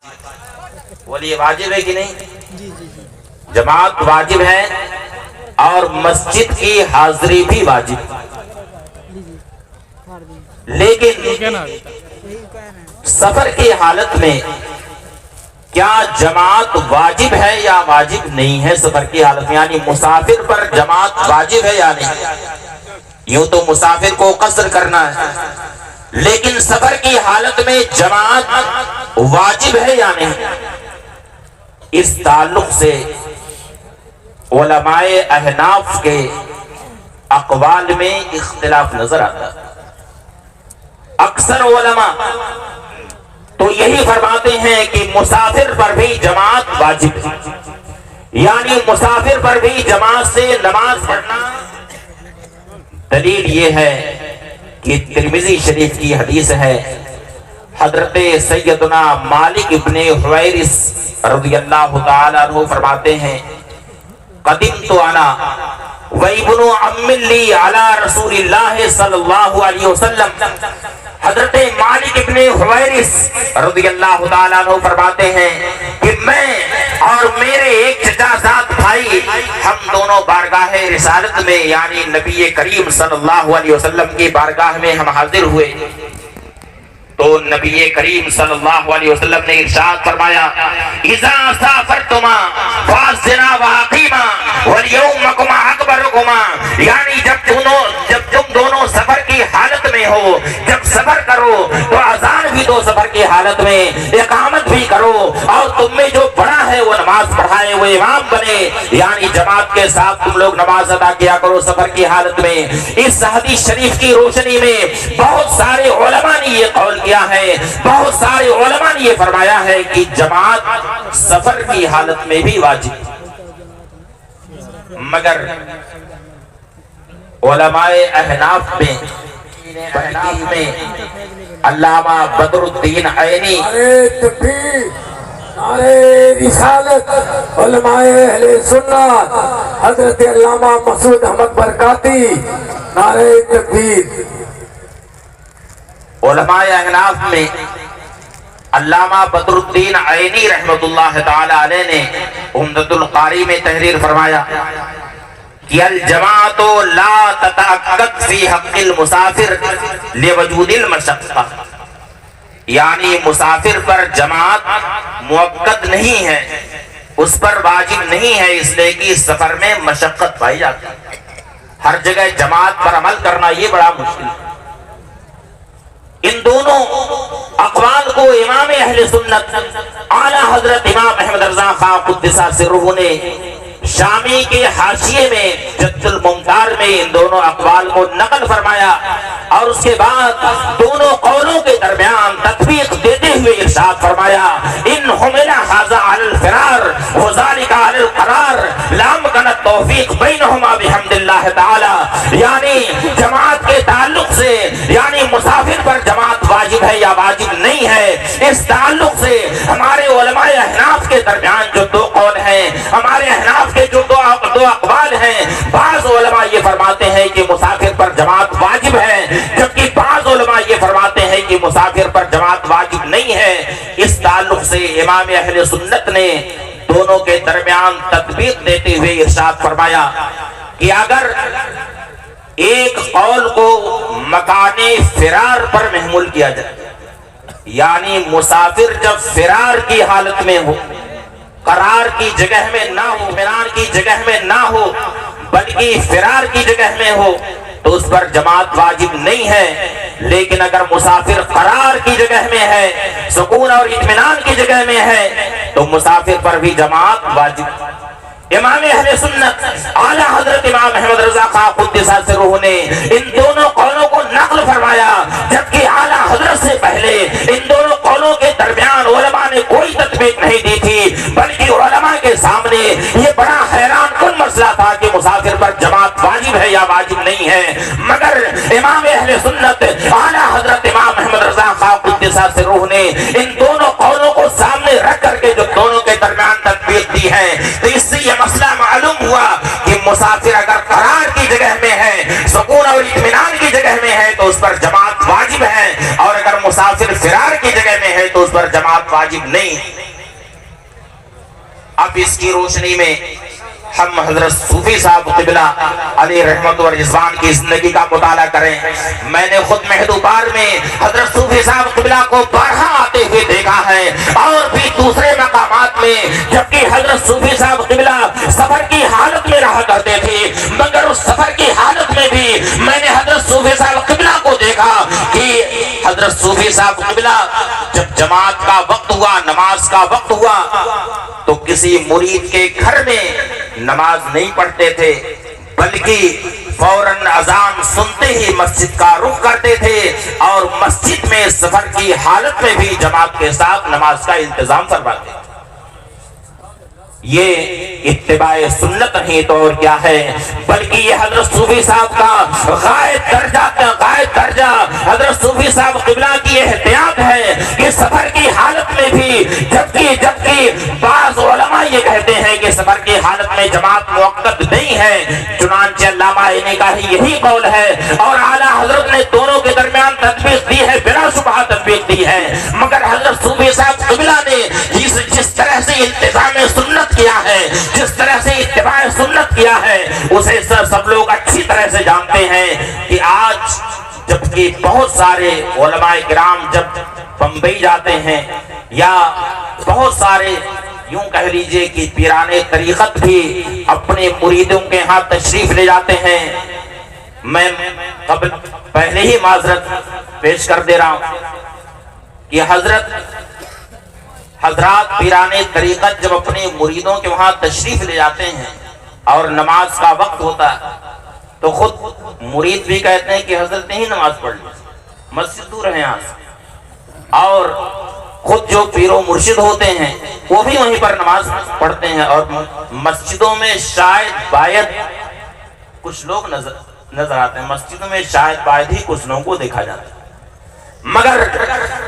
بولیے واجب ہے کہ نہیں؟ جماعت واجب ہے اور مسجد کی حاضری بھی واجب ہے، لیکن سفر کی حالت میں کیا جماعت واجب ہے یا واجب نہیں ہے؟ سفر کی حالت میں یعنی مسافر پر جماعت واجب ہے یا نہیں؟ یوں تو مسافر کو قصر کرنا ہے، لیکن سفر کی حالت میں جماعت واجب ہے یا نہیں؟ اس تعلق سے علماء احناف کے اقوال میں اختلاف نظر آتا ہے۔ اکثر علماء تو یہی فرماتے ہیں کہ مسافر پر بھی جماعت واجب ہے، یعنی مسافر پر بھی جماعت سے نماز پڑھنا۔ دلیل یہ ہے کہ ترمذی شریف کی حدیث ہے، حضرت سیدنا مالک ابن حویرث رضی اللہ تعالیٰ عنہ فرماتے ہیں، قدمت انا وابن عم لی علی رسول اللہ صلی اللہ علیہ وسلم۔ حضرت مالک ابن حویرث رضی اللہ تعالیٰ عنہ فرماتے ہیں کہ میں اور میرے ایک چچا زاد بھائی ہم دونوں بارگاہ رسالت میں یعنی نبی کریم صلی اللہ علیہ وسلم کی بارگاہ میں ہم حاضر ہوئے، تو نبی کریم صلی اللہ علیہ وسلم نے ارشاد فرمایا، اذا سافرتما فاذنا واقیما والیومکما اکبرکما، یعنی جب تم دونوں سفر کی حالت میں ہو، جب سفر کرو تو اذان بھی دو سفر کی حالت میں، اقامت بھی کرو، اور تم میں جو بڑا ہے وہ نماز پڑھائے، وہ امام بنے، یعنی جماعت کے ساتھ تم لوگ نماز ادا کیا کرو سفر کی حالت میں۔ اس حدیث شریف کی روشنی میں بہت سارے علماء نے یہ قول کیا ہے، بہت سارے علماء نے یہ فرمایا ہے کہ جماعت سفر کی حالت میں بھی واجب، مگر علماء احناف میں علامہ بدر الدین عینی نعرے رسالت، علماء اہل سنت حضرت علامہ مسعود احمد برکاتی، نعرے تکبیر۔ علماء احناف میں علامہ بدر الدین عینی رحمت اللہ تعالی علیہ نے عمدۃ القاری میں تحریر فرمایا کہ الجماعت لا تتأکد فی حق المسافر لوجود المشقہ، یعنی مسافر پر جماعت مؤکد نہیں ہے، اس پر واجب نہیں ہے، اس لیے کہ اس سفر میں مشقت پائی جاتی ہے، ہر جگہ جماعت پر عمل کرنا یہ بڑا مشکل ہے۔ ان دونوں اقوال کو امام اہل سنت اعلیٰ حضرت امام احمد رضا خان قدس سرہ نے شامی کے حاشیے میں جد الممتار میں ان دونوں اقوال کو نقل فرمایا، اور اس کے بعد دونوں قولوں کے درمیان تطبیق دیتے ہوئے ارشاد فرمایا، ان حمل ھذا علی الفرار وذلک علی القرار لا امکن التوفیق بینہما بحمد اللہ تعالی، یعنی جماعت کے تعلق سے یعنی مسافر پر جماعت واجب ہے یا واجب نہیں ہے، اس تعلق سے ہمارے علماء احناف کے درمیان جو دو قول ہیں، ہمارے احناف کے جو دو اقوال ہیں، بعض علماء یہ فرماتے ہیں کہ مسافر پر جماعت واجب ہے، جبکہ بعض علماء یہ فرماتے ہیں کہ مسافر پر جماعت واجب نہیں ہے۔ اس تعلق سے امام اہل سنت نے دونوں کے درمیان تطبیق دیتے ہوئے ارشاد فرمایا کہ اگر ایک قول کو مکان فرار پر محمول کیا جائے، یعنی مسافر جب فرار کی حالت میں ہو، قرار کی جگہ میں نہ ہو، اطمینان کی جگہ میں نہ ہو، بلکہ فرار کی جگہ میں ہو، تو اس پر جماعت واجب نہیں ہے، لیکن اگر مسافر قرار کی جگہ میں ہے، سکون اور اطمینان کی جگہ میں ہے، تو مسافر پر بھی جماعت واجب۔ امام اہل سنت اعلیٰ حضرت امام احمد رضا خان قدس سرہ نے ان دونوں قولوں کو نقل فرمایا، جبکہ اعلیٰ حضرت سے پہلے ان دونوں قولوں کے درمیان علماء نے کوئی تطبیق نہیں دی تھی، بلکہ علماء کے سامنے یہ بڑا حیران کن مسئلہ تھا کہ مسافر پر جماعت واجب ہے یا واجب نہیں ہے، مگر امام اہل سنت اعلیٰ حضرت امام احمد رضا خان قدس سرہ نے ان دونوں قولوں کو سامنے رکھ کر کے جو دونوں کے درمیان تطبیق دی ہے، تو اس سے یہ مسئلہ معلوم ہوا کہ مسافر اگر قرار کی جگہ میں ہے، سکون اور اطمینان کی جگہ میں ہے، تو اس پر جماعت واجب ہے، اور اگر مسافر فرار کی جگہ میں ہے تو اس پر جماعت واجب واجب نہیں. اب اس کی روشنی میں ہم حضرت صوفی صاحب قبلہ علیہ رحمت و رضوان کی زندگی کا مطالعہ کریں. میں نے خود مہدوپار میں حضرت صوفی صاحب قبلہ کو بارہا آتے ہوئے دیکھا ہے اور بھی دوسرے مقامات میں, جبکہ حضرت صوفی صاحب قبلہ سفر کی حالت میں رہا کرتے تھے, مگر اس سفر کی حالت میں بھی میں نے حضرت صوفی صاحب قبلہ کو دیکھا کہ حضرت صوفی صاحب قبلہ جب جماعت کا وقت ہوا, نماز کا وقت ہوا, تو کسی مرید کے گھر میں نماز نہیں پڑھتے تھے, بلکہ فوراً اذان سنتے ہی مسجد کا رخ کرتے تھے اور مسجد میں سفر کی حالت میں بھی جماعت کے ساتھ نماز کا انتظام فرماتے تھے. یہ اتباع سنت نہیں تو اور کیا ہے, بلکہ یہ حضرت صوفی صاحب کا غائب درجہ حضرت صوفی صاحب قبلہ کی احتیاط ہے کہ سفر کی حالت میں بھی, جبکہ بعض علماء یہ کہتے ہیں کہ سفر کی حالت میں جماعت موقت نہیں ہے, چنانچہ علامہ عینی کا ہی یہی قول ہے اور اعلیٰ حضرت نے دونوں کے درمیان تطبیق دی ہے, بلا شبہ تطبیق دی ہے. مگر حضرت صوفی صاحب قبلہ نے جس طرح سے التزام سنت کیا ہے, جس طرح سے اتباع سنت کیا ہے, اسے سب لوگ اچھی طرح سے جانتے ہیں کہ آج جبکہ بہت سارے علماء کرام جب بمبئی جاتے ہیں یا بہت سارے یوں کہہ لیجئے کہ پیرانے طریقت بھی اپنے مریدوں کے ہاں تشریف لے جاتے ہیں. میں پہلے ہی معذرت پیش کر دے رہا ہوں کہ حضرات پیرانے طریقت جب اپنے مریدوں کے وہاں تشریف لے جاتے ہیں اور نماز کا وقت ہوتا ہے تو خود مرید بھی کہتے ہیں کہ حضرت نہیں نماز پڑھ لی, مسجد دور ہے یہاں سے, اور خود جو پیر و مرشد ہوتے ہیں وہ بھی وہیں پر نماز پڑھتے ہیں اور مسجدوں میں شاید باید کچھ لوگ نظر آتے ہیں, مسجدوں میں شاید باید ہی کچھ لوگوں کو دیکھا جاتا ہے. مگر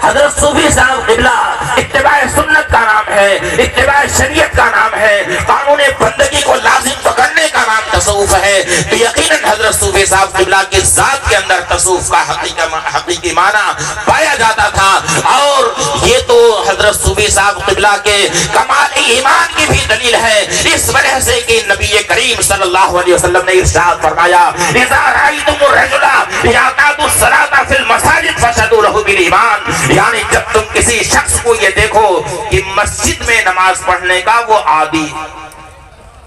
حضرت صوفی صاحب قبلہ اتباع سنت کا نام ہے, اتباع شریعت کا نام ہے, قانون بندگی کو لازم پکڑنے کا نام تصوف ہے. تو یقیناً حضرت صوفی صاحب قبلہ کی ذات کے اندر تصوف کا حقیقی معنی پایا جاتا تھا. اور یہ تو حضرت صوفی صاحب قبلہ کے کمال ایمان کی بھی دلیل ہے, اس وجہ سے کہ نبی کریم صلی اللہ علیہ وسلم نے ارشاد فرمایا, اذا رأیتم الرجل یعتاد الصلاۃ فی المساجد فاشهدوا له بالایمان, یعنی جب تم کسی شخص کو یہ دیکھو کہ مسجد میں نماز پڑھنے کا وہ عادی,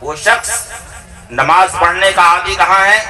وہ شخص نماز پڑھنے کا عادی کہاں ہے؟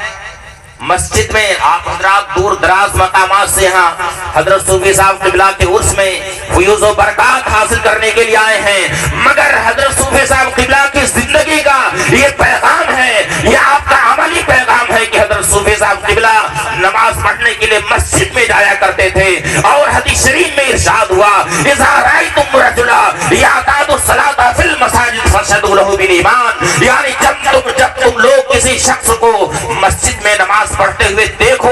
مسجد میں. آپ حضرات دور دراز مقامات سے ہاں حضرت صوفی صاحب قبلہ کے عرس میں فیوز و برکات حاصل کرنے کے لیے آئے ہیں, مگر حضرت صوفی صاحب قبلہ کی زندگی کا یہ پیغام ہے, یہ آپ کا عملی پیغام ہے کہ حضرت صوفی صاحب قبلہ نماز پڑھنے کے لیے مسجد میں جایا کرتے تھے. اور حدیث شریف میں ارشاد ہوا, اذا رأیتم رجلا یعتاد الصلاۃ فی المساجد فاشهدوا له بالایمان, یعنی جب تم لوگ کسی شخص کو مسجد میں نماز پڑھتے ہوئے دیکھو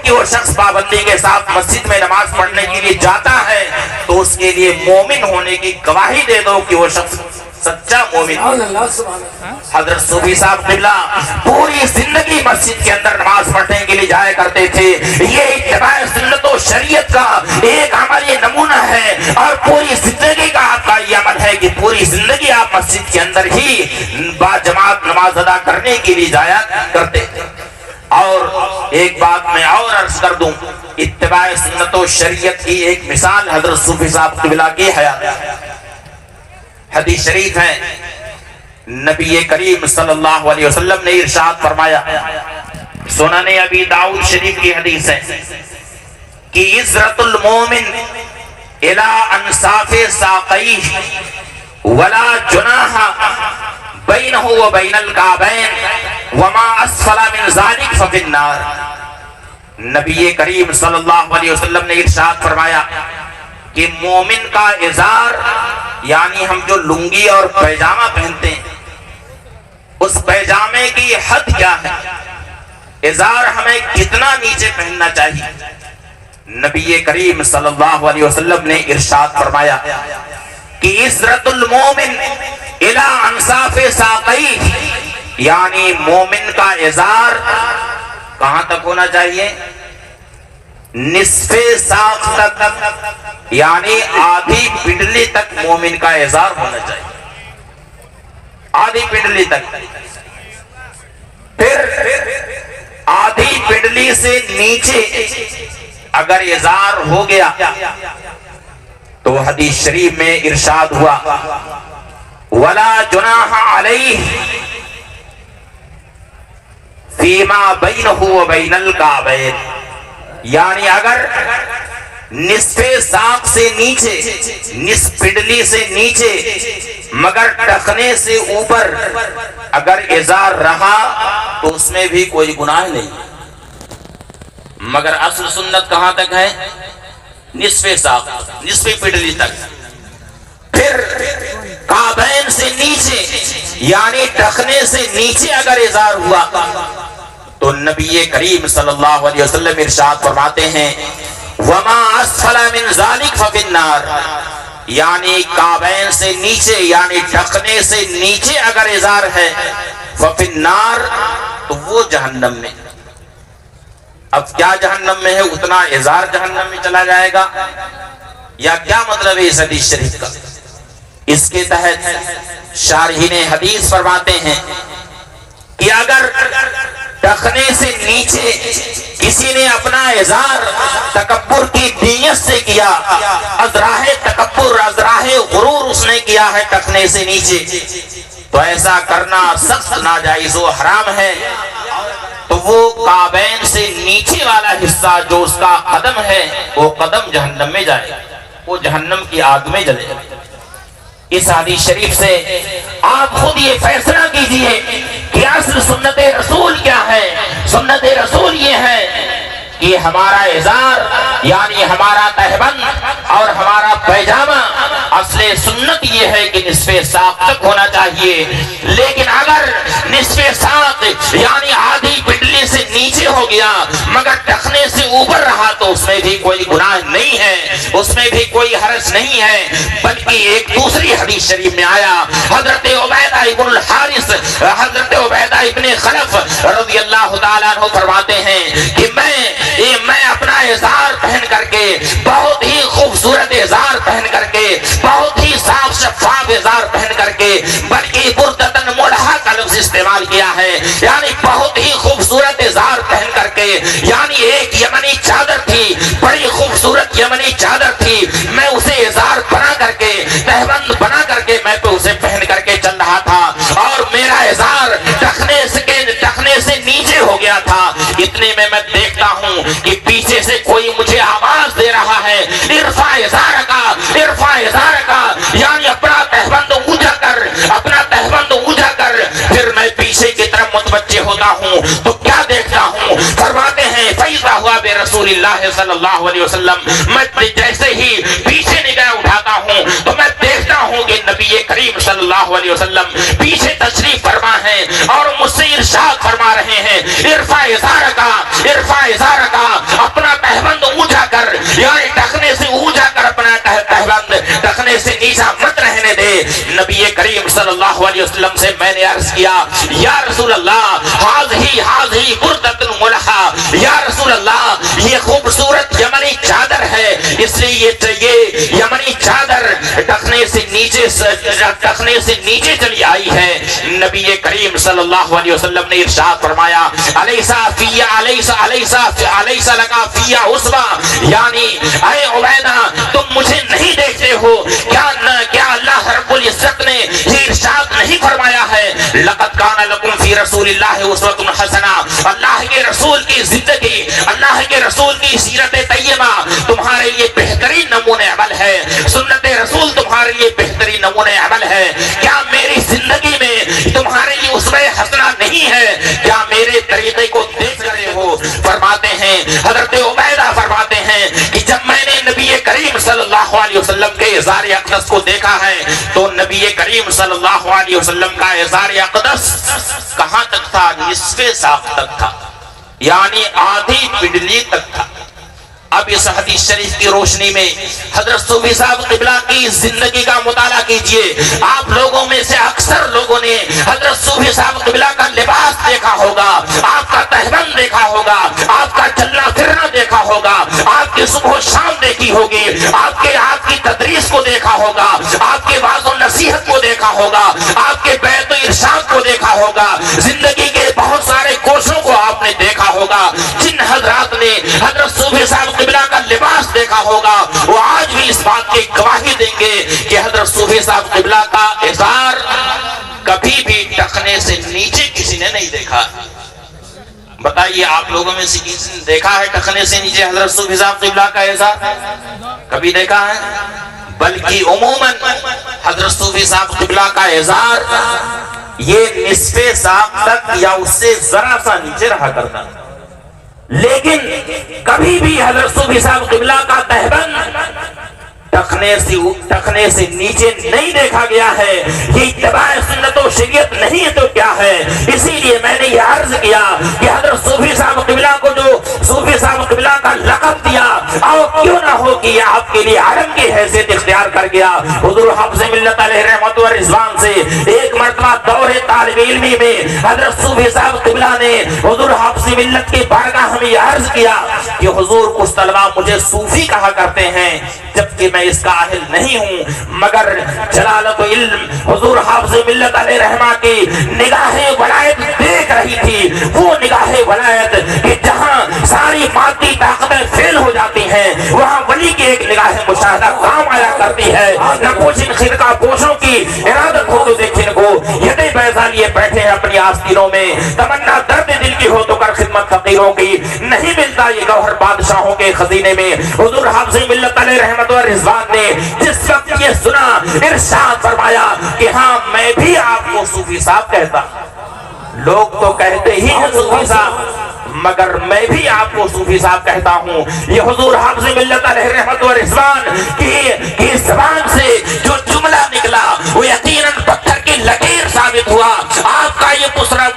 کہ وہ شخص پابندی کے ساتھ مسجد میں نماز پڑھنے کے لیے جاتا ہے, تو اس کے لیے مومن ہونے کی گواہی دے دو کہ وہ شخص سچا مومن ہے. حضرت صوفی صاحب قبلہ پوری زندگی مسجد کے اندر نماز پڑھنے کے لیے جایا کرتے تھے. یہ اتباع سنت و شریعت کا ایک عملی نمونہ ہے اور پوری زندگی کا آپ کا یہ عمل ہے کہ پوری زندگی آپ مسجد کے اندر ہی با جماعت نماز ادا کرنے کے لیے جایا کرتے تھے. اور ایک بات میں اور عرض کر دوں, اتباع سنت و شریعت کی ایک مثال حضرت صوفی صاحب قبلہ کی حیات. حدیث شریف ہے, نبی کریم صلی اللہ علیہ وسلم نے ارشاد فرمایا, سنن ابی داؤد شریف کی حدیث ہے کہ عزرت المومن الى انصاف ساقیہ ولا جناح بینہ و بین الکعبین وما اسفل من ذلک ففی النار. نبی کریم صلی اللہ علیہ وسلم نے ارشاد فرمایا کہ مومن کا ازار, یعنی ہم جو لنگی اور پیجامہ پہنتے ہیں, اس پیجامے کی حد کیا ہے, ازار ہمیں کتنا نیچے پہننا چاہیے. نبی کریم صلی اللہ علیہ وسلم نے ارشاد فرمایا کہ عزرت المومن الى انصاف ساقیہ, یعنی مومن کا ازار کہاں تک ہونا چاہیے؟ نصف ساق تک یعنی آدھی پنڈلی تک مومن کا ازار ہونا چاہیے، آدھی پنڈلی تک۔ پھر آدھی پنڈلی سے نیچے اگر ازار ہو گیا تو حدیث شریف میں ارشاد ہوا وَلَا جُنَاحَ عَلَيْهِ فِيمَا بَيْنَهُ وَبَيْنَ الْكَعْبَيْنِ، یعنی اگر نصف ساق سے نیچے، نصف پنڈلی سے نیچے مگر ٹخنے سے اوپر اگر ازار رہا تو اس میں بھی کوئی گناہ نہیں، مگر اصل سنت کہاں تک ہے؟ نصف ساق، نصف پنڈلی تک۔ پھر کعبین سے نیچے یعنی ٹخنے سے نیچے اگر ازار ہوا تو نبی کریم صلی اللہ علیہ وسلم ارشاد فرماتے ہیں وَمَا أَسْفَلَ مِنْ ذَلِكَ فَفِي النَّارِ، یعنی کعبین سے نیچے یعنی ٹخنے سے نیچے اگر ازار ہے فَفِي النَّارِ، تو وہ جہنم میں۔ اب کیا جہنم میں ہے؟ اتنا ازار جہنم میں چلا جائے گا یا کیا مطلب ہے اس حدیث شریف کا؟ اس کے تحت شارحین حدیث فرماتے ہیں کہ اگر ٹخنے سے نیچے کسی نے اپنا ازار تکبر کی نیت سے کیا، ازراہ تکبر ازراہ غرور اس نے کیا ہے ٹخنے سے نیچے، تو ایسا کرنا سخت ناجائز و حرام ہے، تو وہ کعبین سے نیچے والا حصہ جو اس کا قدم ہے وہ قدم جہنم میں جائے، وہ جہنم کی آگ میں جلے۔ اس حدیث شریف سے آپ خود یہ فیصلہ کیجئے کہ اصل سنت رسول کیا ہے۔ سنت رسول یہ ہے کہ ہمارا ازار یعنی ہمارا تہبند اور ہمارا پیجامہ اصل سنت یہ ہے کہ نصف ساق تک ہونا چاہیے، لیکن اگر نصف ساق یعنی آدھی پنڈلی سے نیچے ہو گیا مگر ٹخنے سے اوپر رہا تو اس میں بھی کوئی گناہ نہیں ہے، اس میں بھی کوئی حرج نہیں ہے، بلکہ ایک دوسری حدیث شریف میں آیا حضرت عبیدہ ابن الحارث، حضرت عبیدہ ابن خلف رضی اللہ تعالیٰ عنہ فرماتے ہیں کہ میں اپنا ازار پہن کر کے، بہت ہی خوبصورت ازار پہن کر کے، بہت ہی صاف شفاف ازار پہن کر کے، بلکہ بردتن ملحا کا لفظ استعمال کیا ہے، یعنی بہت ہی خوبصورت ازار پہن کر کے، یعنی ایک یمنی چادر تھی، بڑی خوبصورت یمنی چادر تھی، میں اسے ازار بنا کر کے، تہبند بنا کر کے میں تو اسے پہن کر کے چل رہا تھا، اور میرا ازار ٹخنے سے نیچے ہو گیا تھا۔ اتنے میں دیکھتا ہوں کہ پیچھے سے کوئی مجھے آواز دے رہا ہے ارفع ازارکا، ارفع ازارکا، یعنی اپنا تہبند اونچا کر، اپنا تہبند اونچا کر۔ پھر میں پیچھے کی طرف متوجہ ہوتا ہوں تو کیا دیکھتا ہوں؟ فرماتے ہیں فیضا ہوا بے رسول اللہ صلی اللہ علیہ وسلم، میں جیسے ہی پیچھے نگاہ اٹھاتا ہوں تو میں دیکھتا ہوں کہ نبی کریم صلی اللہ علیہ وسلم پیچھے تشریف فرما ہے اور مجھ سے ارشاد فرما رہے ہیں ارفع ازارکا، ارفع ازارکا، اپنا تہبند اونچا کر، یعنی ٹخنے سے اونچا کر اپنا تہبند، ٹخنے سے نیچا مت رہنے دے۔ نبی کریم صلی اللہ علیہ وسلم سے میں نے عرض کیا یا رسول اللہ ہاذہی بردۃ ملحا، یا رسول اللہ یہ خوبصورت یمنی چادر ہے، اس لیے یہ یمنی چادر ٹخنے سے نیچے چلی آئی ہے۔ نبی کریم صلی اللہ علیہ وسلم نے ارشاد فرمایا الیس لکا فی اسوہ، یعنی اے عبیدہ تم مجھے نہیں دیکھتے ہو کیا اللہ رب العزت نے یہ ارشاد نہیں فرمایا ہے لقد کان لکم فی رسول اللہ اسوۃ حسنہ، اللہ کے رسول کی زندگی، اللہ کے رسول کی سیرت طیبہ تمہارے لیے بہترین نمونہ عمل ہے، سنت رسول تمہارے لیے بہترین نمونہ عمل ہے۔ کیا میری زندگی میں تمہارے لیے اسوہ حسنہ نہیں ہے؟ کیا میرے طریقے کو دیکھ رہے ہو؟ فرماتے ہیں حضرت عبیدہ فرماتے ہیں کہ جب میں نے نبی کریم صلی اللہ علیہ وسلم کے ازار اقدس کو دیکھا ہے تو نبی کریم صلی اللہ علیہ وسلم کا ازار اقدس کہاں تک تھا؟ نصف ساق تک تھا، یعنی آدھی پنڈلی تک تھا۔ اب اس حدیث شریف کی روشنی میں حضرت صوفی صاحب قبلہ کی زندگی کا مطالعہ کیجئے۔ آپ لوگوں میں سے اکثر لوگوں نے حضرت صوفی صاحب قبلہ کا لباس دیکھا ہوگا، آپ کا تہبند دیکھا ہوگا، آپ کا چلنا پھرنا دیکھا ہوگا، دیکھی ہوگی، آپ کی تدریس کو دیکھا ہوگا، آپ کے واعظ و نصیحت کو دیکھا ہوگا، آپ کے بیت و ارشاد کو دیکھا ہوگا، زندگی کے بہت سارے کوششوں کو آپ نے دیکھا ہوگا۔ جن حضرات نے حضرت صوفی صاحب قبلہ کا لباس دیکھا ہوگا وہ آج بھی اس بات کی گواہی دیں گے کہ حضرت صوفی صاحب قبلہ کا ازار کبھی بھی ٹخنے سے نیچے کسی نے نہیں دیکھا۔ بتائیے آپ لوگوں میں سے کسی نے دیکھا ہے ٹخنے سے نیچے حضرت صوفی صاحب قبلہ کا ازار؟ کبھی دیکھا ہے؟ بلکہ عموماً حضرت صوفی صاحب قبلہ کا ازار یہ نصف ساق تک یا اس سے ذرا سا نیچے رہا کرتا، لیکن کبھی بھی حضرت صوفی صاحب قبلہ کا تہبند ٹخنے سے نیچے نہیں دیکھا گیا ہے۔ یہ اتباع سنت و شریعت نہیں ہے تو کیا ہے؟ اسی لیے میں نے یہ عرض کیا کہ حضرت صوفی صاحب قبلہ کو جو صوفی صاحب قبلہ کا لقب دیا، اور کیوں نہ ہو کہ یہ آپ کے لیے عالم کی حیثیت اختیار کر گیا۔ حضور حافظ ملت علیہ رحمت و رضوان سے ایک مرتبہ دور طالب علمی میں حضرت صوفی صاحب قبلہ نے حضور حافظ ملت کی بارگاہ میں یہ عرض کیا کہ حضور کچھ طلبہ مجھے صوفی کہا کرتے ہیں جبکہ میں اس کا اہل نہیں ہوں، مگر جلالت و علم حضور حافظ ملت علیہ رحمہ کی نگاہ ولایت دیکھ رہی تھی، وہ نگاہ ولایت کہ جہاں ساری مادی طاقتیں فیل ہو جاتی ہیں وہاں ولی کی ایک نگاہ مشاہدہ کام آیا کرتی ہے۔ نہ کچھ ان خرقہ پوشوں کی ارادت ہو تو دیکھنے کو یدے بیضا لیے بیٹھے ہیں اپنی آستینوں میں، تمنا درد دل کی ہو تو کر خدمت فقیروں کی، نہیں ملتا یہ گوہر بادشاہوں کے خزینے میں۔ حضور حافظ ملت علیہ رحمت و رضوان نے جس وقت یہ سنا ارشاد فرمایا کہ ہاں میں بھی آپ کو صوفی صاحب کہتا، لوگ تو کہتے ہی ہیں صوفی صاحب، مگر میں بھی آپ کو صوفی صاحب کہتا ہوں۔ یہ حضور حافظ ملت علیہ رحمت و رضوان کی زبان سے جو جملہ نکلا وہ یقیناً پتھر کی لکیر ثابت ہوا۔ آپ کا یہ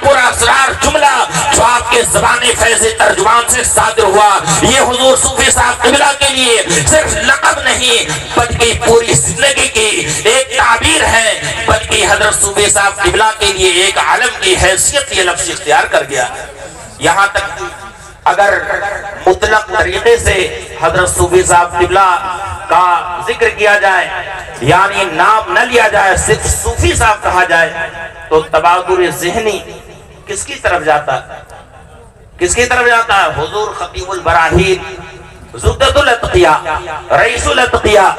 پورا اسرار جملہ جو آپ کے زبان فیض ترجمان سے صادر ہوا، یہ حضور صوفی صاحب قبلہ کے لیے صرف لقب نہیں بلکہ پوری زندگی کی ایک تعبیر ہے، بلکہ حضرت صوفی صاحب قبلہ کے لیے ایک عالم کی حیثیت یہ لفظ اختیار کر گیا۔ یہاں تک اگر مطلق طریقے سے حضرت صوفی صاحب قبلہ کا ذکر کیا جائے، یعنی نام نہ لیا جائے، صرف صوفی صاحب کہا جائے، تو تبادر ذہنی کس کی طرف جاتا ہے؟ کس کی طرف جاتا ہے؟ حضور خطیب البراہین، زبدۃ الاتقیاء، رئیس الاتقیاء،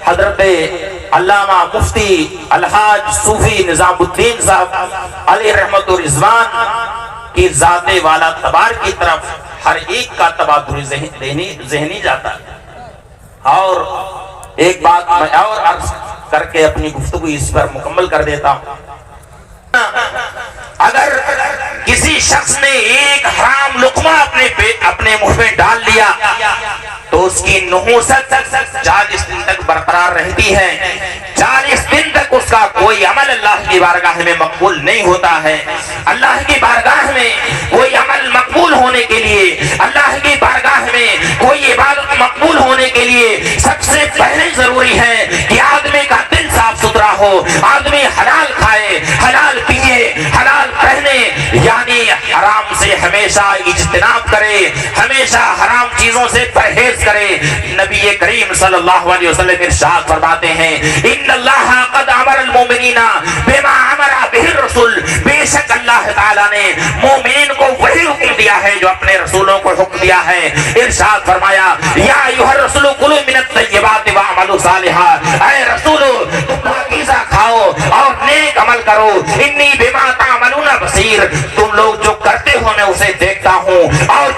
حضرت علامہ مفتی الحاج صوفی نظام الدین صاحب علیہ رحمت و رضوان کی ذات والا تبار کی طرف ہر ایک کا تبادر ذہنی جاتا ہے۔ اور ایک بات میں اور عرض کر کے اپنی گفتگو اس پر مکمل کر دیتا ہوں۔ اگر کسی شخص نے ایک حرام لقمہ اپنے منہ میں ڈال لیا تو اس کی نحوست 40 دن تک برقرار رہتی ہے، 40 دن تک اس کا کوئی عمل اللہ کی بارگاہ میں مقبول نہیں ہوتا ہے۔ اللہ کی بارگاہ میں کوئی عمل مقبول ہونے کے لیے، اللہ کی بارگاہ میں کوئی عبادت مقبول ہونے کے لیے سب سے پہلے ضروری ہے کہ آدمی کا دل صاف ستھرا ہو، آدمی حلال کھائے، حلال پیے، حلال پہنے، یعنی حرام سے ہمیشہ اجتناب کرے، ہمیشہ حرام چیزوں سے پرہیز کرے۔ نبی کریم صلی اللہ علیہ وسلم ارشاد فرماتے ہیں ان اللہ قد امر المؤمنین بما امر به الرسول، بے شک اللہ تعالیٰ نے مومنین کو وہی حکم دیا ہے جو اپنے رسولوں کو حکم دیا ہے۔ ارشاد فرمایا یا ایھا الرسول کلوا من الطیبات واعملوا صالحا، اے رسول تم پاکیزہ کھاؤ اور نیک عمل کرو، انی بما تعملون بصیر، تم لوگ جو کرتے ہو میں اسے دیکھتا ہوں۔ اور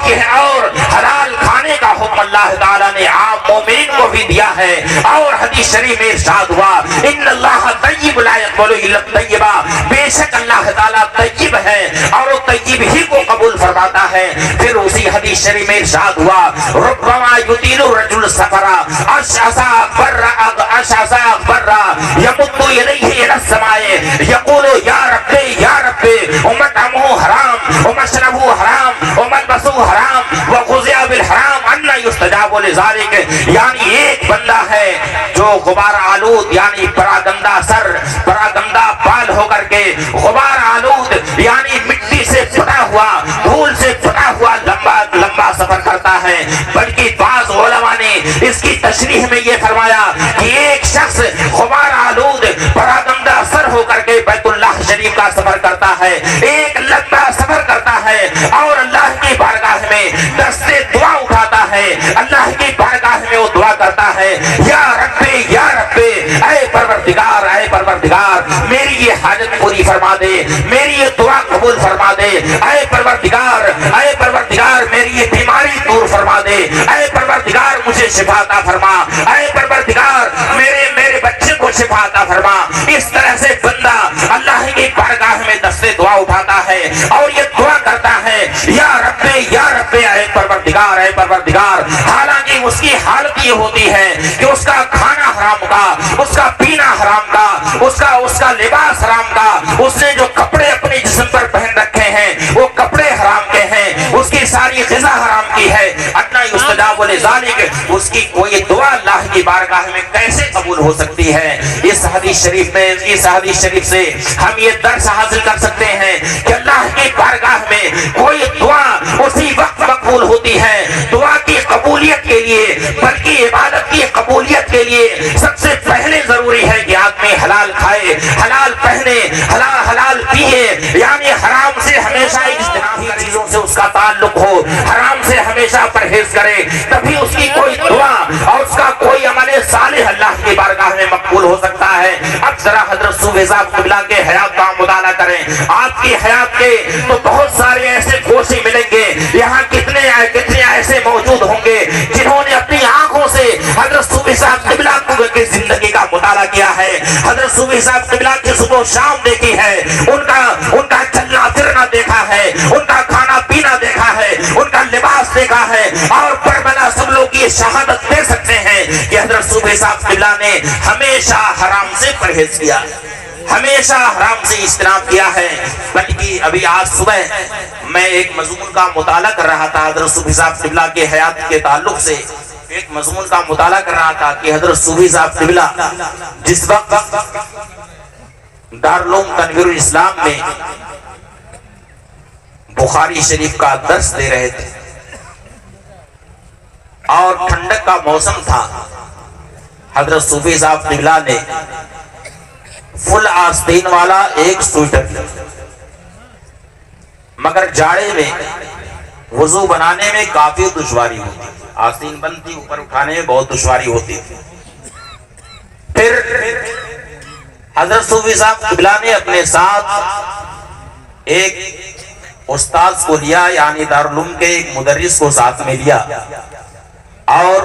حلال کھانے کا حکم اللہ تعالیٰ نے عام مومنین کو بھی دیا ہے۔ اور حدیث شریف میں ارشاد ہوا ان اللہ طیب لا یقبل الا الطیبا، بے شک اللہ تعالیٰ طیب ہے اور وہ طیب ہی کو قبول فرماتا ہے۔ پھر اسی حدیث شریف میں ارشاد ہوا ربما یطیل الرجل سفرا اشعثا برا یمد الیہ الی السماء یقول یا رب یا رب ومطعمہ حرام ومشربہ حرام وملبسہ حرام وغذی بالحرام ان یستجاب لذلک، یعنی ایک بندہ ہے جو غبار آلود یعنی پراگندہ سر پراگندہ بال ہو کر کے غبار آلود یعنی مٹی سے پھٹا ہوا دھول سے پھٹا ہوا لمبا سفر کرتا ہے، بلکہ بعض علماء نے اس کی تشریح میں یہ فرمایا کہ ایک شخص غبار آلود پراگندہ سر ہو کر کے بیت اللہ شریف کا سفر کرتا ہے، ایک لمبا سفر کرتا ہے اور اللہ کی بارگاہ میں دستے دعا اٹھاتا ہے، اللہ کی بارگاہ میں وہ دعا کرتا ہے، یا رب یا رب، اے پروردگار اے پروردگار میری یہ حاجت پوری فرما دے، میری یہ دعا قبول فرما دے، اے پروردگار میری یہ بیماری دور فرما دے، اے پروردگار مجھے شفا عطا فرما، اے پروردگار میرے بچے کو شفا عطا فرما۔ اس طرح سے بندہ اللہ کی بارگاہ میں دستے دعا اٹھاتا ہے اور یہ دعا کرتا ہے، یا رب اے پروردگار، حالانکہ اس کی حالت یہ ہوتی ہے کہ اس کا کھانا حرام کا، اس کا پینا حرام کا، اس کا لباس حرام کا، اس نے جو کپڑے اپنے جسم پر پہن رکھے ہیں وہ کپڑے حرام کے ہیں، اس کی ساری غذا حرام کی ہے، ادنی یستجاب لذالک، اس کی کوئی دعا اللہ کی بارگاہ میں کیسے قبول ہو سکتی ہے؟ اس حدیث شریف سے ہم یہ درس حاصل کر سکتے ہیں کہ اللہ کی بارگاہ میں کوئی دعا اسی وقت مقبول ہوتی ہے۔ دعا کی قبولیت کے لیے بلکہ عبادت کی قبولیت کے لیے سب سے پہلے ضروری ہے کہ آدمی حلال کھائے، حلال پہنے، حلال پیے، یعنی حرام سے ہمیشہ اجتناب چیزوں سے اس کا تعلق ہو، حرام سے ہمیشہ پرہیز کرے، تبھی اس کی کوئی دعا اور اس کا کوئی عمل صالح اللہ کی بارگاہ میں مقبول ہو سکتا ہے۔ اب ذرا حضرت صوفی صاحب قبلہ کے حیات کا مطالعہ کریں، آپ کی حیات کے تو بہت سارے ایسے گوشے ملیں گے، یہاں کتنے ایسے موجود ہوں گے جنہوں نے اپنی آنکھوں سے حضرت صوفی صاحب قبلہ کی زندگی کا مطالعہ کیا ہے، حضرت صوفی صاحب قبلہ کی صبح و شام دیکھی ہے، ان کا چلنا پھرنا دیکھا ہے، ان کا کھانا پینا دیکھا ہے، ان کا لباس دیکھا ہے، اور کربلا سب لوگ یہ شہادت دے سکتے ہیں کہ حضرت صوفی صاحب قبلہ نے ہمیشہ حرام سے پرہیز کیا، ہمیشہ حرام سے اجتناب کیا ہے۔ بلکہ ابھی آج صبح میں ایک مضمون کا مطالعہ کر رہا تھا، حضرت صوفی صاحب قبلہ کے حیات کے تعلق سے ایک مضمون کا مطالعہ کر رہا تھا کہ حضرت صوفی صاحب قبلہ جس وقت دارالعلوم تنویر الاسلام میں بخاری شریف کا درس دے رہے تھے اور ٹھنڈک کا موسم تھا، حضرت صوفی صاحب قبلہ نے فل آستین والا ایک سویٹر، مگر جاڑے میں وضو بنانے میں کافی دشواری ہوتی، آستین بند تھی، اوپر اٹھانے میں بہت دشواری ہوتی تھی۔ پھر حضرت صوفی صاحب قبلہ نے اپنے ساتھ ایک استاذ کو لیا، یعنی دارالعلوم کے ایک مدرس کو ساتھ میں لیا، اور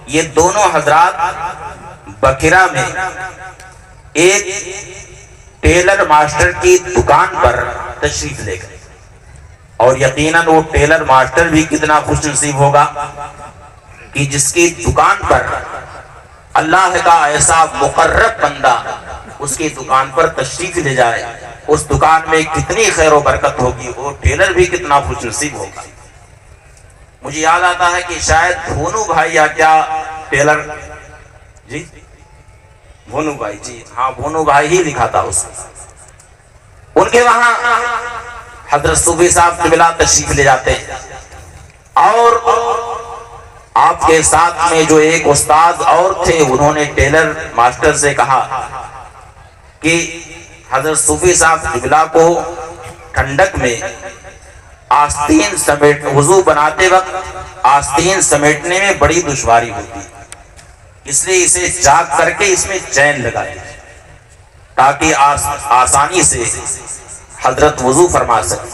یہ دونوں حضرات بکرا میں ایک ٹیلر ماسٹر کی دکان پر تشریف لے گئے، اور یقیناً وہ ٹیلر ماسٹر بھی کتنا خوش نصیب ہوگا کہ جس کی دکان پر اللہ کا ایسا مقرب بندہ اس کی دکان پر تشریف لے جائے، اس دکان میں کتنی خیر و برکت ہوگی، وہ ٹیلر بھی کتنا خوش نصیب ہوگا۔ مجھے یاد آتا ہے کہ شاید بھونو بھائی یا کیا ٹیلر، جی بھونو بھائی، جی ہاں بھونو بھائی ہی لکھا تھا اس میں، ان کے وہاں حضرت صوفی صاحب قبلہ تشریف لے جاتے ہیں، اور آپ کے ساتھ میں جو ایک استاد اور تھے انہوں نے ٹیلر ماسٹر سے کہا کہ حضرت صوفی صاحب قبلہ کو ٹھنڈک میں آستین سمیٹ، وضو بناتے وقت آستین سمیٹنے میں بڑی دشواری ہوتی، اس لیے اسے جاگ کر کے اس میں چین لگا دیجیے تاکہ آسانی سے حضرت وضو فرما سکے۔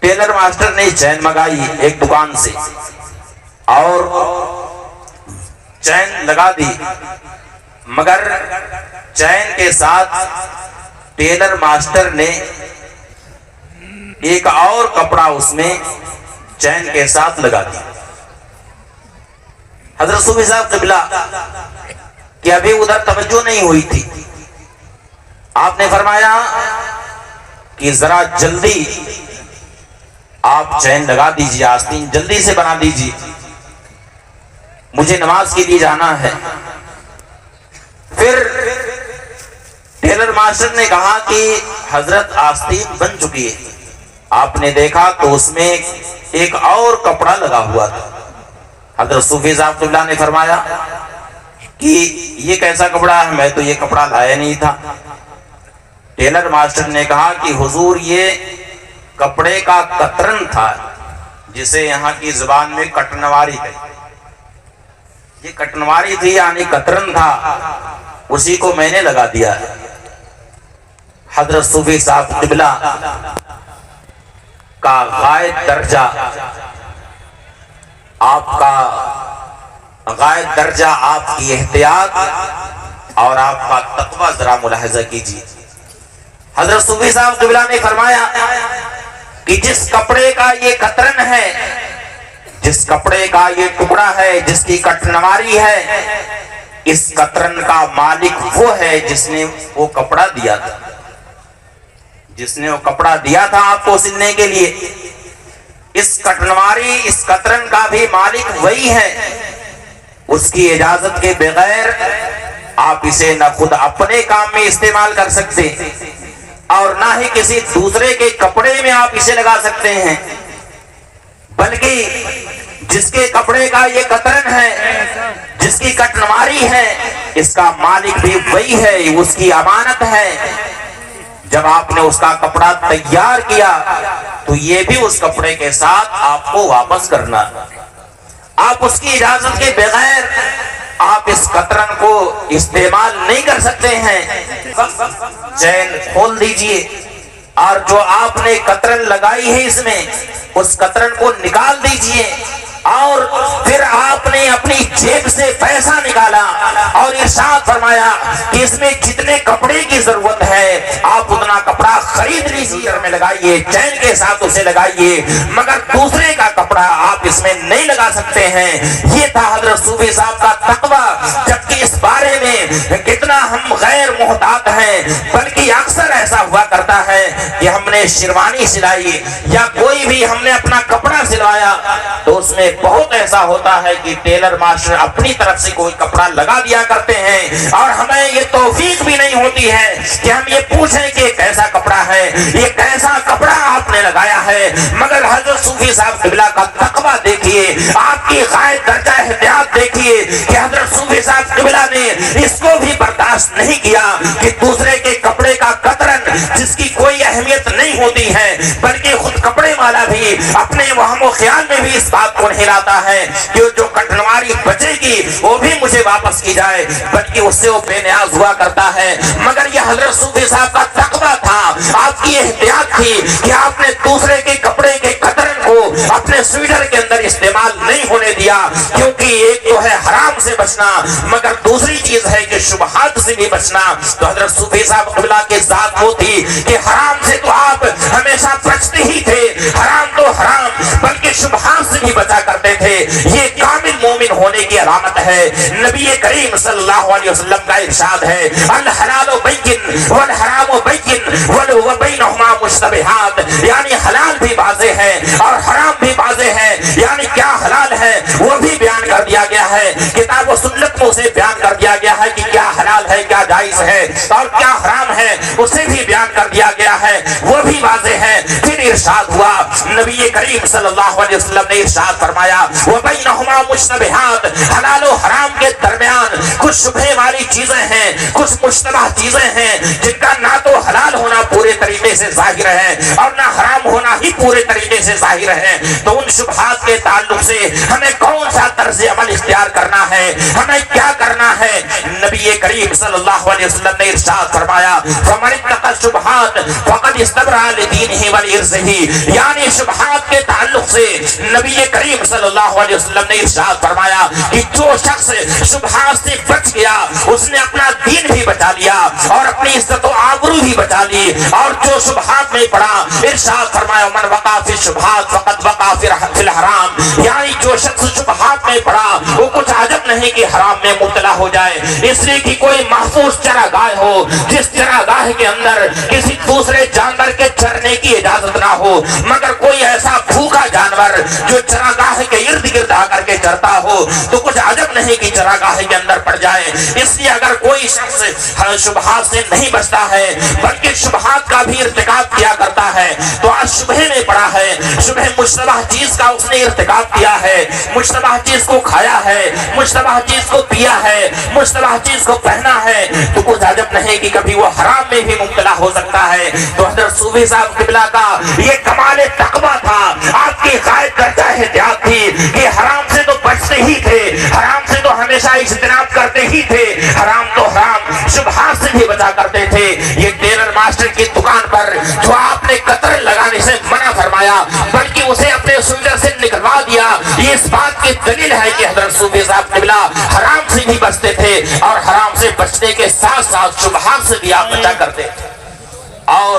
ٹیلر ماسٹر نے چین منگائی ایک دکان سے اور چین لگا دی، مگر چین کے ساتھ ٹیلر ماسٹر نے ایک اور کپڑا اس میں چین کے ساتھ لگا دیا۔ حضرت صوفی صاحب قبلہ کہ ابھی ادھر توجہ نہیں ہوئی تھی، آپ نے فرمایا کہ ذرا جلدی آپ چین لگا دیجیے، آستین جلدی سے بنا دیجیے، مجھے نماز کے لیے جانا ہے۔ پھر ٹیلر ماسٹر نے کہا کہ حضرت آستین بن چکی ہے، آپ نے دیکھا تو اس میں ایک اور کپڑا لگا ہوا تھا۔ حضرت صوفی صاحب قبلہ نے فرمایا کہ یہ کیسا کپڑا ہے؟ میں تو یہ کپڑا لایا نہیں تھا۔ ٹیلر ماسٹر نے کہا کہ حضور یہ کپڑے کا قطرن تھا، جسے یہاں کی زبان میں کٹنواری ہے، یہ کٹنواری تھی یعنی قطرن تھا، اسی کو میں نے لگا دیا ہے۔ حضرت صوفی صاحب قبلہ کا غائب درجہ، آپ کا غائب درجہ، آپ کی احتیاط اور آپ کا تقوی ذرا ملاحظہ کیجیے۔ حضرت صوفی صاحب قبلہ نے فرمایا کہ جس کپڑے کا یہ قطرن ہے، جس کپڑے کا یہ ٹکڑا ہے، جس کی کٹنواری ہے، اس قطرن کا مالک وہ ہے جس نے وہ کپڑا دیا تھا، جس نے وہ کپڑا دیا تھا آپ کو سلنے کے لیے۔ اس کٹنواری، اس قطرن کا بھی مالک وہی ہے، اس کی اجازت کے بغیر آپ اسے نہ خود اپنے کام میں استعمال کر سکتے اور نہ ہی کسی دوسرے کے کپڑے میں آپ اسے لگا سکتے ہیں، بلکہ جس کے کپڑے کا یہ قطرن ہے، جس کی کٹنواری ہے، اس کا مالک بھی وہی ہے، اس کی امانت ہے۔ جب آپ نے اس کا کپڑا تیار کیا تو یہ بھی اس کپڑے کے ساتھ آپ کو واپس کرنا، آپ اس کی اجازت کے بغیر آپ اس قطرن کو استعمال نہیں کر سکتے ہیں۔ چین کھول دیجئے اور جو آپ نے قطرن لگائی ہے اس میں، اس قطرن کو نکال دیجئے اور پھر آپ نے اپنی جیب سے پیسہ نکالا اور ارشاد فرمایا کہ اس میں جتنے کپڑے کی ضرورت ہے آپ اتنا کپڑا خرید لیجیے، میں لگائیے، چین کے ساتھ اسے لگائیے، مگر دوسرے کا کپڑا آپ اس میں نہیں لگا سکتے ہیں۔ یہ تھا حضرت صوفی صاحب کا تقوی، جبکہ اس بارے میں کتنا ہم غیر محتاط ہیں، بلکہ اکثر ایسا ہوا کرتا ہے کہ ہم نے شیروانی سلائی یا کوئی بھی ہم نے اپنا کپڑا سلوایا تو اس میں بہت ایسا ہوتا ہے کہ ٹیلر ماسٹر اپنی طرف سے کوئی کپڑا لگا دیا کرتے ہیں اور ہمیں یہ توفیق بھی نہیں ہوتی ہے کہ ہم یہ پوچھیں کہ کیسا کپڑا ہے، یہ کیسا کپڑا آپ نے لگایا ہے۔ مگر حضرت صوفی صاحب قبلہ کا تقوی دیکھیے، آپ کی غائب درجہ احتیاط دیکھیے کہ حضرت صوفی صاحب قبلہ نے اس کو بھی برداشت نہیں کیا کہ دوسرے کے کپڑے کا قطرن جس کی کوئی اہمیت نہیں ہوتی ہے، بلکہ خود کپڑے والا بھی اپنے وہم و خیال میں بھی اس بات کو نہیں لاتا ہے کہ جو کٹنواری بچے گی وہ بھی مجھے واپس کی جائے، بلکہ اس سے وہ بے نیاز ہوا کرتا ہے۔ مگر یہ حضرت صوفی صاحب کا تقوی تھا، آپ کی احتیاط تھی کہ آپ نے دوسرے کے کپڑے کے قطرن کو اپنے سویٹر کے اندر استعمال نہیں ہونے دیا، کیونکہ ایک تو ہے حرام سے بچنا مگر دوسری چیز ہے کہ شبہات سے بھی بچنا۔ تو حضرت صوفی صاحب قبلہ کے ذات وہ تھی کہ حرام سے تو آپ ہمیشہ بچتے ہی تھے، حرام تو حرام بلکہ شبہات سے بھی بچا کرتے تھے۔ یہ کامل مومن ہونے کی علامت ہے۔ نبی کریم صلی اللہ علیہ وسلم کا ارشاد ہے، الحلال بین والحرام بین وبینہما مشتبہات، یعنی حلال بھی واضح ہے اور حرام بھی واضح ہے، یعنی کیا حلال ہے وہ بھی بیان کر دیا گیا ہے، کتاب و سنت میں اسے بیان کر دیا گیا ہے کہ کیا حلال ہے، کیا جائز ہے، اور کیا حرام ہے اسے بھی بیان کر دیا گیا ہے، وہ بھی واضح ہے۔ پھر ارشاد ہوا، نبی کریم صلی اللہ علیہ وسلم نے ارشاد فرمایا، وبینہما مشتبہات، حلال و حرام کے درمیان کچھ شبہے والی چیزیں ہیں، کچھ مشتبہ چیزیں ہیں جن کا نہ تو حلال ہونا پورے طریقے سے ظاہر ہے اور نہ حرام ہونا ہی پورے طریقے سے ظاہر ہے۔ تو ان شبہات کے تعلق سے ہمیں کون سا طرز عمل اختیار کرنا ہے، ہمیں کیا کرنا ہے؟ نبی کریم صلی اللہ علیہ وسلم نے ارشاد فرمایا، فمن اتقى الشبہات فقد استبرأ لدینہ وعرضہ، یعنی شبہات کے تعلق سے نبی کریم صلی اللہ علیہ وسلم نے ارشاد فرمایا کہ جو شخص شبہات سے بچ گیا اس نے اپنا دین بھی بچا لیا اور اپنی عزت و آبرو بھی بچا لی، اور جو شبہات میں پڑا ارشاد فرمایا، من وقع فی الشبہات فقد وقع فی الحرام، یعنی جو شخص شبہات میں پڑا وہ کچھ عجب نہیں کہ حرام میں مبتلا ہو جائے، اس لیے کہ کوئی محفوظ چراگاہ ہو جس چراگاہ کے اندر کسی دوسرے جانور کے چرنے کی اجازت نہ ہو، مگر کوئی ایسا بھوکا جانور جو چراگاہ کے ارد گرد آ کر کے چرتا ہو تو کچھ عجب نہیں کہ چراگاہ کے اندر پڑ جائے۔ اس لیے اگر کوئی شخص شبہات سے نہیں بچتا ہے بلکہ شبہات کا بھی ارتکاب کیا کرتا ہے۔ تو آج شبہ میں پڑا ہے، شبہ مشتبہ چیز کا اس نے ارتکاب کیا ہے، مشتبہ چیز کو کھایا ہے، مشتبہ چیز کو پیا ہے، مشتبہ چیز کو پہنا ہے، تو کچھ عجب نہیں کہ کبھی وہ حرام میں بھی مبتلا ہو سکتا ہے۔ تو حضرت صوفی صاحب قبلہ کا یہ کمال تقویٰ تھا، آپ کی قائد درجہ احتیاط تھی کہ حرام سے تو بچتے ہی تھے، حرام سے تو ہمیشہ اجتناب کرتے ہی تھے، حرام تو حرام شبہات سے بھی بچا کرتے تھے۔ یہ ٹیلر ماسٹر کی دکان پر جو آپ نے قطر لگانے سے منع فرمایا بلکہ اسے اپنے سنگر سے نکلوا دیا، یہ اس بات کی دلیل ہے کہ حضرت صوفی صاحب قبلہ حرام سے بھی بچتے تھے اور حرام سے بچنے کے ساتھ ساتھ شبہات سے بھی آپ بچا کرتے تھے۔ اور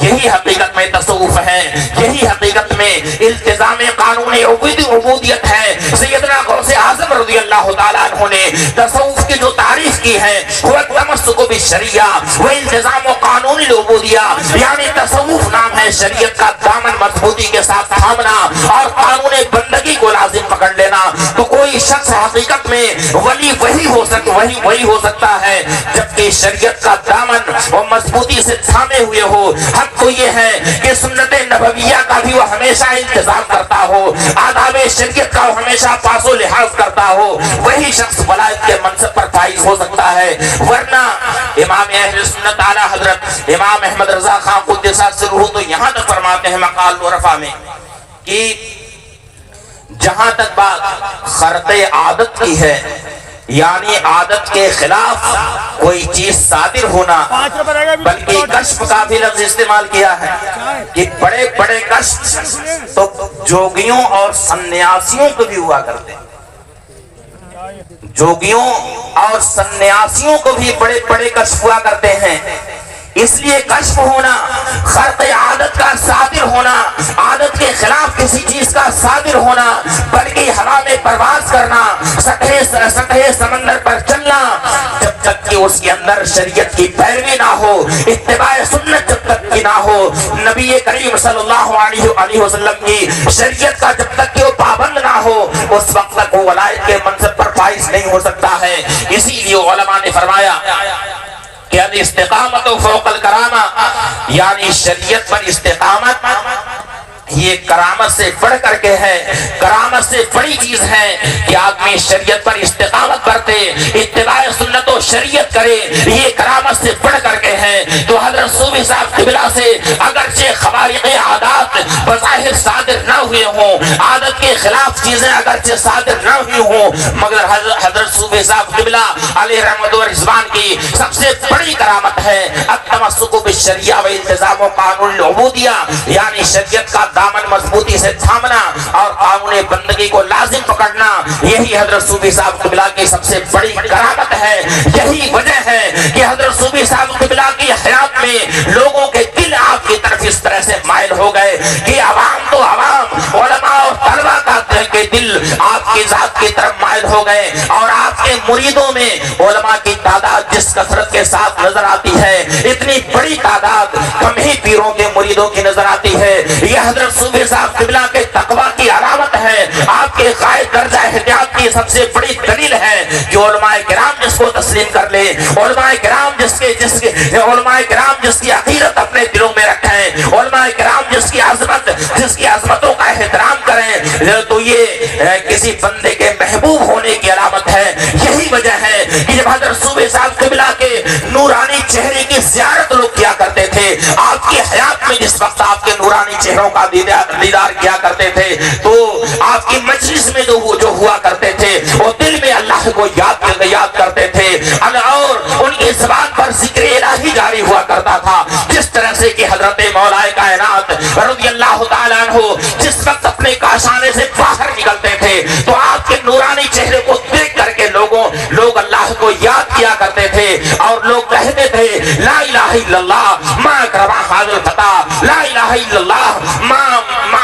یہی حقیقت میں تصوف ہے، یہی حقیقت میں التزام قانون عبودیت ہے۔ سیدنا غوث اعظم رضی اللہ تعالیٰ عنہ نے تصوف کی جو تعریف کی ہے وہ تمسک بالشریعہ و التزام قانون العبودیہ، یعنی تصوف نام ہے شریعت کا دامن مضبوطی کے ساتھ تھامنا اور قانون بندگی کو لازم پکڑ لینا۔ تو کوئی شخص حقیقت میں ولی وہی ہو سکتا ہے جبکہ شریعت کا دامن وہ مضبوطی سے تھامے ہوئے ہو۔ حق تو یہ ہے کہ سنت نبویہ کا بھی وہ ہمیشہ انتظام کرتا ہو، آداب شریعت کا وہ ہمیشہ پاس و لحاظ کرتا ہو، وہی شخص ولایت کے منصب پر فائز ہو سکتا ہے۔ ورنہ امام اہل سنت اعلیٰ حضرت امام احمد رضا خان قدس سرہ تو یہاں تک فرماتے ہیں مقال مرفع میں کہ جہاں تک بات خرق عادت کی ہے، یعنی عادت کے خلاف کوئی چیز صادر ہونا، بلکہ کشف کا بھی لفظ استعمال کیا ہے کہ بڑے بڑے کشف تو جوگیوں اور سنیاسیوں کو بھی ہوا کرتے ہیں، جوگیوں اور سنیاسیوں کو بھی بڑے بڑے کشف ہوا کرتے ہیں۔ اس لیے کشف ہونا، خرق عادت کا صادر ہونا، عادت کے خلاف کسی چیز کا صادر ہونا، بلکہ ہوا میں پرواز کرنا، سطح سمندر پر چلنا، جب تک کہ اس کے اندر شریعت کی پیروی نہ ہو، اتباع سنت جب تک کی نہ ہو، نبی کریم صلی اللہ علیہ وسلم کی شریعت کا جب تک کہ وہ پابند نہ ہو، اس وقت تک وہ ولایت کے منصب پر فائز نہیں ہو سکتا ہے۔ اسی لیے علماء نے فرمایا کہ الاستقامت فوق الکرامہ، یعنی شریعت پر استقامت یہ کرامت سے بڑھ کر کے ہے، کرامت سے بڑی چیز ہے کہ آدمی شریعت پر استقامت برتے، اتباع سنت و شریعت کرے، یہ کرامت سے بڑھ کر کے ہے۔ تو حضرت صوفی صاحب قبلہ سے اگرچہ خوارق عادات بظاہر صادر نہ ہوئے ہوں، عادت کے خلاف چیزیں اگرچہ صادر نہ ہوئی ہوں، مگر حضرت صوفی صاحب قبلہ علیہ رحمت و رضوان کی سب سے بڑی کرامت ہے التمسک بالشریعہ و التزام قانون العبودیہ، یعنی شریعت کا دامن مضبوطی سے تھامنا اور قانون بندگی کو لازم پکڑنا۔ یہی حضرت صوفی صاحب قبلہ کی سب سے بڑی کرامت ہے۔ یہی وجہ ہے کہ حضرت صوفی صاحب قبلہ کی حیات میں لوگوں کے دل آپ کی طرف اس طرح سے مائل ہو گئے کہ عوام تو عوام، علماء اور طلباء کا کے دل آپ کی ذات کی طرف مائل ہو گئے، اور آپ کے مریدوں میں علماء کی تعداد جس کثرت کے ساتھ نظر آتی ہے، اتنی بڑی تعداد کم ہی پیروں کے مریدوں کی نظر آتی ہے۔ یہ حضرت صوفی صاحب قبلہ کے تقویٰ کی علامت ہے، آپ کے قائد درجہ احتیاط کی سب سے بڑی دلیل ہے کہ علماء کرام جس کو تسلیم کر لے، علماء کرام جس کی عقیدت اپنے دلوں میں رکھیں، علماء کرام جس کی عظمتوں کا احترام کریں، تو یہ کسی بندے کے محبوب ہونے کی علامت ہے۔ یہی وجہ ہے کہ جب حضرت صوفی صاحب قبلہ کے نورانی چہرے کی زیارت لوگ کیا کرتے تھے، آپ کی حیات میں جس وقت آپ کے نورانی چہروں کا دیدار کیا کرتے تھے، تو آپ کی مجلس میں جو ہوا کرتے تھے وہ دل میں اللہ کو یاد کرتے تھے، اور ان کی زبان پر ذکر الہی جاری ہوا کرتا تھا۔ جس طرح سے کہ حضرت مولا کائنات رضی اللہ تعالیٰ عنہ جس وقت اپنے کاشانے سے باہر نکلتے تھے تو آپ کے نورانی چہرے کو دیکھ کر کے لوگ اللہ کو یاد کیا کرتے تھے، اور لوگ کہتے تھے لا الہ الا اللہ ما اکرم ھذا الفتى، لا الہ الا اللہ ما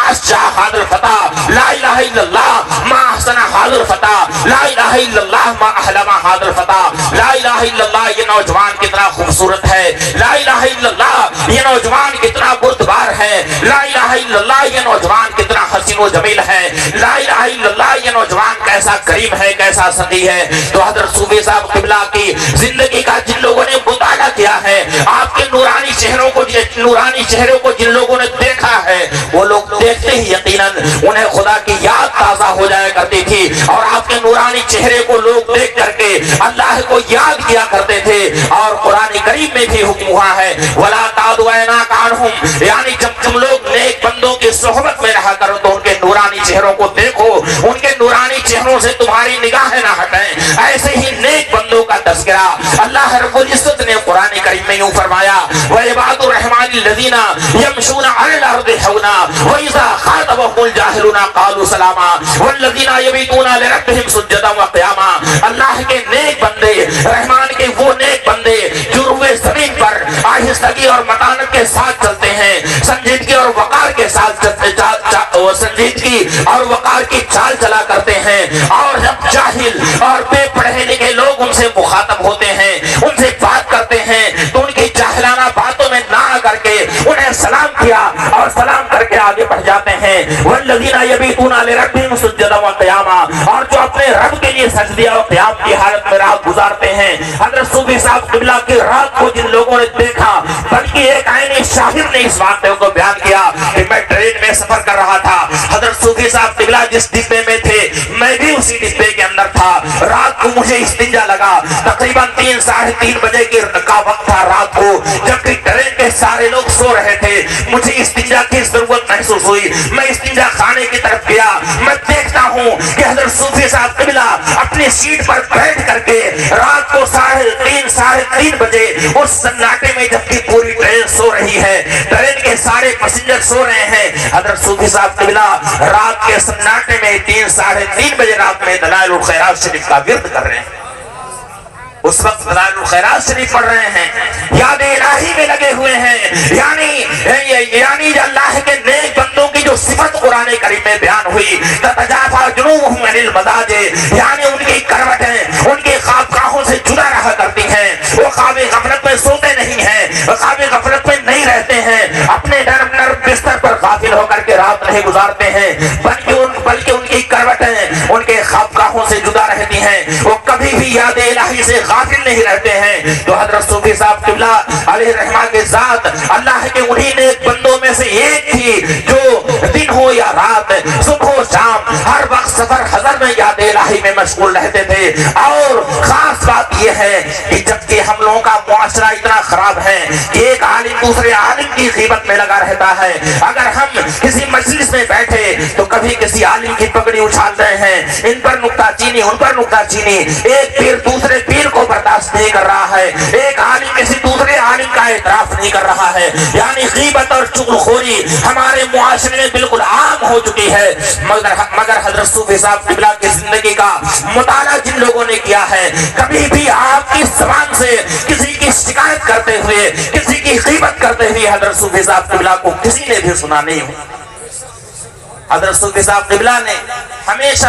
اشجع ھذا الفتى، لا الہ الا اللہ ما احسن ھذا الفتى، لا الہ الا اللہ ما احلم ھذا الفتى، لا الہ الا اللہ یہ نوجوان کتنا خوبصورت ہے، لا الہ الا اللہ یہ نوجوان کتنا بردبار ہے، لا الہ الا اللہ یہ نوجوان کتنا حسین و جمیل ہے، لا الہ الا اللہ یہ نوجوان کیسا کریم ہے، کیسا سخی ہے۔ تو حضرت صوفی صاحب قبلہ کی زندگی کا جن لوگوں نے مطالعہ کیا ہے، آپ کے نورانی نورانی چہرے کو جن لوگوں نے دیکھا ہے وہ لوگ دیکھتے ہی یقیناً انہیں خدا کی یاد تازہ ہو جایا کرتی تھی، اور آپ کے نورانی چہرے کو لوگ دیکھ کر کے اللہ کو یاد کیا کرتے تھے۔ اور قرآن کریم میں بھی حکم ہوا ہے وَلَا تَعْدُ عَيْنَاكَ عَنْهُمْ، یعنی جب تم لوگ نیک بندوں کی صحبت میں رہا کرو تو ان کے نورانی چہروں کو دیکھو، ان کے نورانی چہروں سے تمہاری نگاہیں نہ ہٹیں۔ ایسے ہی نیک بندوں کا تذکرہ اللہ رب العزت نے قرآن کریم میں یوں فرمایا وَعِبَادُ الرَّحْمَنِ الَّذِينَ يَمْشُونَ عَلَى الْأَرْضِ هَوْنًا وَإِذَا خَاطَبَهُمُ الْجَاهِلُونَ قَالُوا سَلَامًا وَالَّذِينَ يَبِيتُونَ لِرَبِّهِمْ سُجَّدًا وَقِيَامًا۔ اللہ کے نیک بندے، رحمان کے وہ نیک بندے جو روئے زمین پر آہستگی اور متانت کے ساتھ چلتے ہیں، سنجیدگی اور وقار کے ساتھ سنجیدگی اور وقار کی چال چلا کرتے ہیں، اور جب جاہل اور بے پڑھے لکھے لوگ ان سے مخاطب ہوتے ہیں، ان سے بات کرتے ہیں تو ان کی جاہلانہ باتوں میں نہ آ کر کے انہیں سلام کیا اور سلام کر کے آگے بڑھ جاتے ہیں۔ والذین یبیتون لربہم سجدا وقیاما، اور جو اپنے رب کے لیے سجدے اور قیام کی حالت میں رات گزارتے ہیں۔ حضرت صوفی صاحب قبلہ کی رات کو جن لوگوں نے دیکھا، بلکہ ایک عینی شاہد نے اس واقعے کو بیان کیا کہ میں ٹرین میں سفر کر رہا تھا، حضرت صوفی صاحب قبلہ جس ڈبے میں تھے میں بھی اسی ڈبے کے اندر تھا، رات کو مجھے استنجا لگا، تقریباً 3 ساڑھے 3 بجے کا وقت تھا رات کو، جبکہ ٹرین کے سارے لوگ سو رہے تھے، مجھے استنجا کی ضرورت محسوس ہوئی، میں استنجا خانے کی طرف گیا، میں دیکھتا ہوں کہ حضرت صوفی صاحب قبلہ اپنی سیٹ پر بیٹھ کر کے رات کو ساڑھے 3 بجے اس سناٹے میں جبکہ پوری ٹرین سو رہی ہے، ٹرین کے سارے پیسنجر سو رہے ہیں، حضرت صوفی صاحب قبلہ رات کے سناٹے میں 3 ساڑھے 3 بجے رات میں دلائل الخیرات شریف کا ورد کر رہے ہیں۔ اس وقت دلائل الخیرات شریف پڑھ رہے ہیں، یاد الہی میں لگے ہوئے ہیں، یعنی اللہ کے نیک بندوں کی جو صفت قرآن کریم میں بیان ہوئی تتجافی جنوبہم عن المضاجع، یعنی ان کی کروٹیں ان کی خوابگاہوں سے جدا رہا کرتی ہیں، وہ خواب غفلت میں سوتے نہیں ہیں، وہ خواب غفلت میں نہیں رہتے ہیں، اپنے نرم بستر پر غافل ہو کر کے رات نہیں گزارتے ہیں، بلکہ ان کی کروٹیں ان کے خوابگاہوں سے جدا رہتی ہیں، وہ کبھی بھی یاد الہی سے غافل نہیں رہتے ہیں۔ تو حضرت صوفی صاحب قبلہ علیہ الرحمہ کے ذات اللہ کے انہی نیک بندوں میں سے ایک تھی جو دن ہو یا رات، صبح و شام ہر وقت سفر حضر میں یاد الہی میں مشغول رہتے تھے۔ اور خاص بات یہ ہے کہ جبکہ ہم لوگوں کا معاشرہ اتنا خراب ہے کہ ایک عالم دوسرے عالم کی غیبت میں لگا رہتا ہے، اگر ہم کسی مجلس میں بیٹھے تو کبھی کسی عالم کی پگڑی اچھال رہے ہیں، ان پر نکتہ چینی ان پر نکتہ چینی، ایک پیر دوسرے پیر کو برداشت نہیں کر رہا ہے، ایک عالم کسی دوسرے عالم کا اعتراف نہیں کر رہا ہے، یعنی غیبت اور چغلخوری ہمارے معاشرے میں بالکل عام ہو چکی ہے۔ مگر حضرت صوفی صاحب قبلہ کی زندگی کا مطالعہ جن لوگوں نے کیا ہے، کبھی بھی آپ کی زبان سے کسی کی شکایت کرتے ہوئے، کسی کی غیبت کرتے ہوئے حضرت صوفی صاحب قبلہ کو کسی نے بھی سنا نہیں ہو۔ حضرت صوفی صاحب قبلہ نے ہمیشہ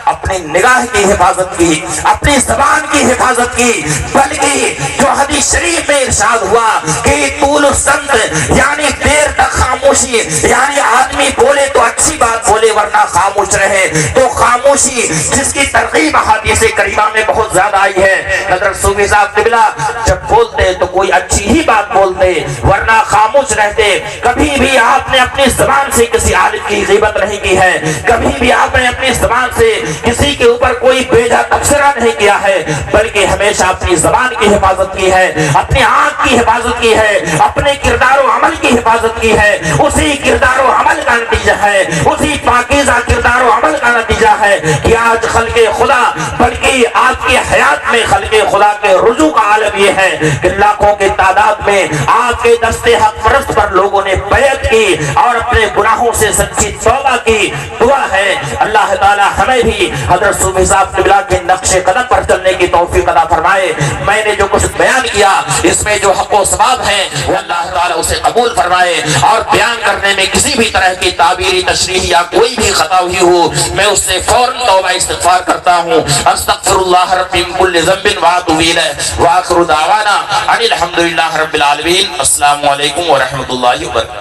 اپنی نگاہ کی حفاظت کی، اپنی زبان کی حفاظت کی، بلکہ جو حدیث شریف میں ارشاد ہوا کہ طول الصمت یعنی دیر تک خاموشی، یعنی آدمی بولے تو اچھی بات بولے ورنہ خاموش رہے، تو خاموشی جس کی ترغیب احادیث کریمہ میں بہت زیادہ آئی ہے۔ حضرت صوفی صاحب قبلہ جب بولتے تو کوئی اچھی ہی بات بولتے ورنہ خاموش رہتے، کبھی بھی آپ نے اپنی زبان سے کسی عالم کی غیبت نہیں کی ہے، کبھی بھی آپ نے اپنی زبان سے کسی کے اوپر کوئی بیجا تبصرہ نہیں کیا ہے، بلکہ ہمیشہ اپنی زبان کی حفاظت کی ہے، اپنی آنکھ کی حفاظت کی ہے، اپنے کردار و عمل کی حفاظت کی ہے۔ اسی کردار و عمل کا نتیجہ ہے، اسی پاکیزہ کردار و عمل کا نتیجہ ہے کہ آج خلق خدا، بلکہ آپ کی حیات میں خلق خدا کے رجوع کا عالم یہ ہے کہ لاکھوں کی تعداد میں آپ کے دستے حق پرست پر لوگوں نے بیعت کی اور اپنے گناہوں سے سچی توبہ کی۔ دعا ہے اللہ تعالی ہمیں بھی حضرت صوفی صاحب قبلہ کے نقش قدم پر چلنے کی توفیق عطا فرمائے۔ میں نے جو کچھ بیان کیا اس میں جو حق و ثواب ہے وہ اللہ تعالی اسے قبول فرمائے، اور بیان کرنے میں کسی بھی طرح کی تعبیری تشریح یا کوئی بھی خطا ہوئی ہو میں اس سے فوراً توبہ استغفار کرتا ہوں۔ استغفر اللہ ربی من کل ذنب واتوب الیہ، وآخر دعوانا ان الحمد للہ رب العالمین۔ السلام علیکم ورحمۃ اللہ وبرکاتہ۔